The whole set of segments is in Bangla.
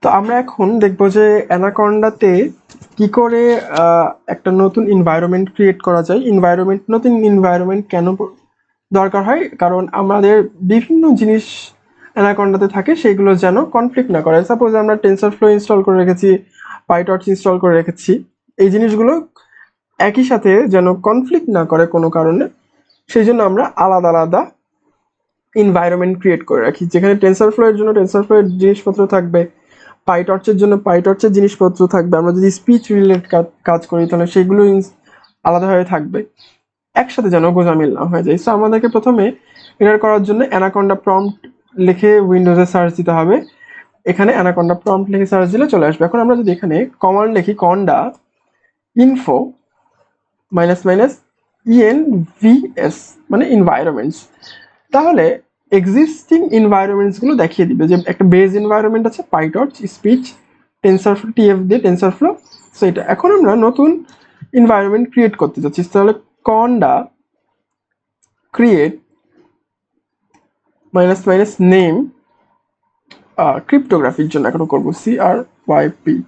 তো আমরা এখন দেখবো যে অ্যানাকন্ডাতে কি করে একটা নতুন এনভায়রনমেন্ট ক্রিয়েট করা যায়। নতুন এনভায়রনমেন্ট কেন দরকার হয়? কারণ আমাদের বিভিন্ন জিনিস অ্যানাকন্ডাতে থাকে, সেগুলো যেন কনফ্লিক্ট না করে। সাপোজ আমরা টেনসরফ্লো ইনস্টল করে রেখেছি, পাইটর্চ ইনস্টল করে রেখেছি, এই জিনিসগুলো একই সাথে যেন কনফ্লিক্ট না করে কোনো কারণে, সেই জন্য আমরা আলাদা আলাদা এনভায়রনমেন্ট ক্রিয়েট করে রাখি, যেখানে টেনসরফ্লো এর জন্য টেনসরফ্লো এর জিনিসপত্র থাকবে, পাইটর্চের জন্য পাইটর্চের জিনিসপত্র থাকবে। আমরা যদি স্পিচ রিলেটেড কাজ করি তাহলে সেগুলো আলাদাভাবে থাকবে, একসাথে যেন গোজামিল না হয়ে যায়। সো আমাদেরকে প্রথমে এটার করার জন্য অ্যানাকন্ডা প্রম্পট লিখে উইন্ডোজে সার্চ দিতে হবে। এখানে অ্যানাকন্ডা প্রম্পট লিখে সার্চ দিলে চলে আসবে। এখন আমরা যদি এখানে কমান্ড লিখি কন্ডা ইনফো -envs মানে এনভায়রনমেন্টস, তাহলে এক্সিস্টিং এনভায়রনমেন্টস গুলো দেখিয়ে দিবে যে একটা বেজ এনভায়রনমেন্ট আছে, পাইটর্চ, স্পিচ, টেনসরফ্লো, টিএফ দিয়ে টেনসরফ্লো। সো এটা এখন আমরা নতুন এনভায়রনমেন্ট ক্রিয়েট করতে যাচ্ছি, তাহলে কন্ডা ক্রিয়েট নেম ক্রিপ্টোগ্রাফির জন্য এখন করবো CRYPTOGRAPHY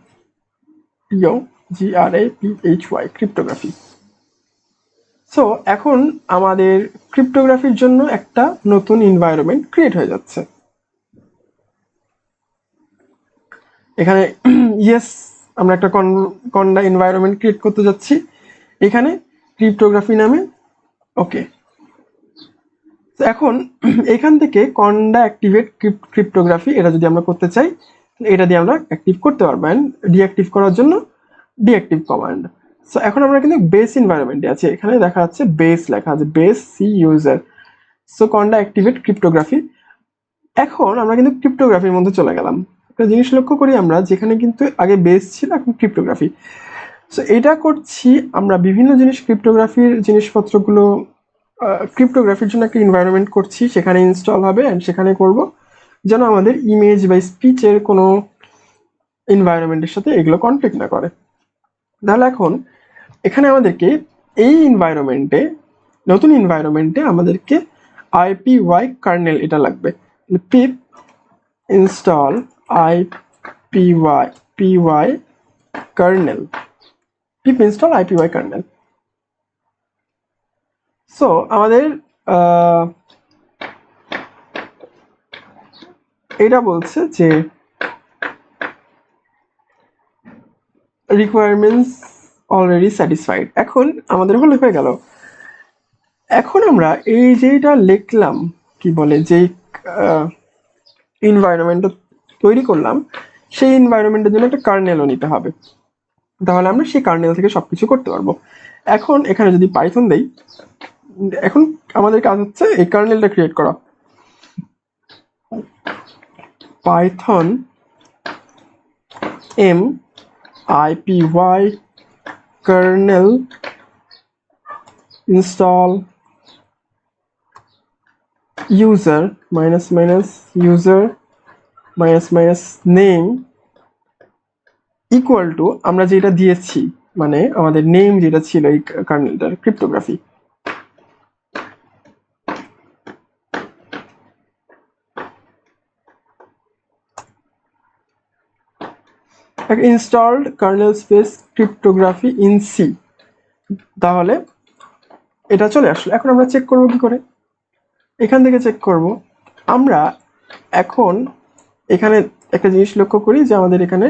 ক্রিপ্টোগ্রাফি। সো এখন আমাদের ক্রিপ্টোগ্রাফির জন্য একটা নতুন এনভায়রনমেন্ট ক্রিয়েট হয়ে যাচ্ছে। এখানে ইয়েস, আমরা একটা কন্ডা এনভায়রনমেন্ট ক্রিয়েট করতে যাচ্ছি, এখানে ক্রিপ্টোগ্রাফি নামে। ওকে, এখন এখান থেকে কন্ডা অ্যাক্টিভেট ক্রিপ্টোগ্রাফি, এটা যদি আমরা করতে চাই এটা দিয়ে আমরা অ্যাক্টিভ করতে পারবো। অ্যান্ড ডিঅ্যাক্টিভ করার জন্য ডিঅ্যাক্টিভ কমান্ড। সো এখন আমরা কিন্তু বেস এনভায়রনমেন্টে আছি, এখানে দেখা যাচ্ছে বেস লেখা আছে, base C user. So conda activate cryptography. এখন আমরা কিন্তু ক্রিপ্টোগ্রাফির মধ্যে চলে গেলাম। একটা জিনিস লক্ষ্য করি আমরা, যেখানে কিন্তু আগে বেস ছিল এখন ক্রিপ্টোগ্রাফি। সো এটা করছি আমরা বিভিন্ন জিনিস, ক্রিপ্টোগ্রাফির জিনিসপত্রগুলো ক্রিপ্টোগ্রাফির জন্য একটা এনভায়রনমেন্ট করছি, সেখানে ইনস্টল হবে অ্যান্ড সেখানে করব যেন আমাদের ইমেজ বা স্পিচের কোনো এনভায়রনমেন্টের সাথে এগুলো কনফ্লিক্ট না করে। তাহলে এখন এখানে আমাদেরকে এই এনভায়রনমেন্টে, নতুন এনভায়রনমেন্টে আমাদেরকে আইপিওয়াই কার্নেল এটা লাগবে। Pip install ipy kernel, pip install ipy kernel. So আমাদের এটা বলছে যে রিকোয়ারমেন্টস অলরেডি স্যাটিসফাইড। এখন আমাদের হয়ে গেল। এখন আমরা এই যেটা লিখলাম, কি বলে, যে এনভায়রনমেন্টটা তৈরি করলাম, সেই এনভায়রনমেন্টের জন্য একটা কার্নেলও নিতে হবে, তাহলে আমরা সেই কার্নেল থেকে সবকিছু করতে পারবো। এখন এখানে যদি পাইথন দেই, এখন আমাদের কাজ হচ্ছে এই কার্নেলটা ক্রিয়েট করা। Python MIPY kernel install user user name equal to আমরা যেটা দিয়েছি, মানে আমাদের নেম যেটা ছিল এই কার্নেলটার, cryptography. Installed kernel space cryptography in C, তাহলে এটা চলে আসলো। এখন আমরা চেক করব কি করে, এখান থেকে চেক করব। আমরা এখন এখানে একটা জিনিস লক্ষ্য করি যে আমাদের এখানে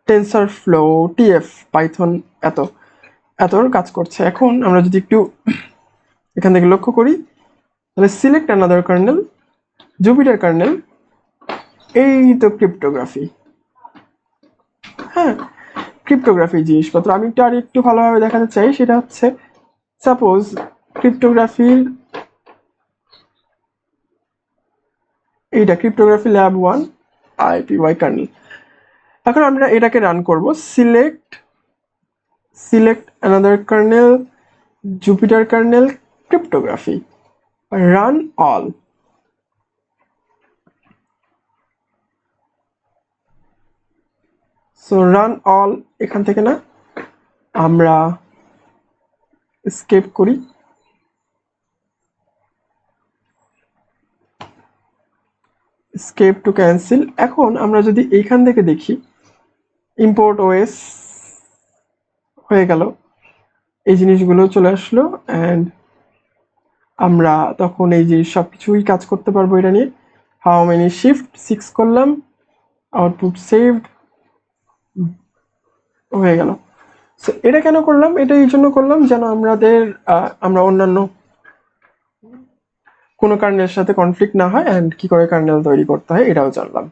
টেনসরফ্লো, টিএফ, পাইথন এতর কাজ করছে। এখন আমরা যদি একটু এখান থেকে লক্ষ্য করি, তাহলে select another kernel, Jupyter kernel, এই তো ক্রিপ্টোগ্রাফি। হ্যাঁ, ক্রিপ্টোগ্রাফি জিনিসপত্র আমি একটু ভালোভাবে দেখাতে চাই। সেটা হচ্ছে সাপোজ ক্রিপ্টোগ্রাফির এইটা ক্রিপ্টোগ্রাফি ল্যাব 1 আইপিওয়াই কার্নেল। এখন আমরা এটাকে রান করব, select another kernel, Jupyter kernel, cryptography, run all. So run all, এখান থেকে না আমরা এসকেপ করি। Escape to cancel. এখন আমরা যদি এইখান থেকে দেখি ইম্পোর্ট ওএস হয়ে গেল, এই জিনিসগুলো চলে আসলো অ্যান্ড আমরা তখন এই যে সব কিছুই কাজ করতে পারবো এটা নিয়ে। হাউ মেনি শিফট 6 করলাম, আউটপুট সেভড হয়ে গেল। সো এটা কেন করলাম? এটা এই জন্য করলাম যেন আমরা অন্যান্য কোনো কার্নেলের সাথে কনফ্লিক্ট না হয় অ্যান্ড কি করে কার্নেল তৈরি করতে হয় এটাও জানলাম।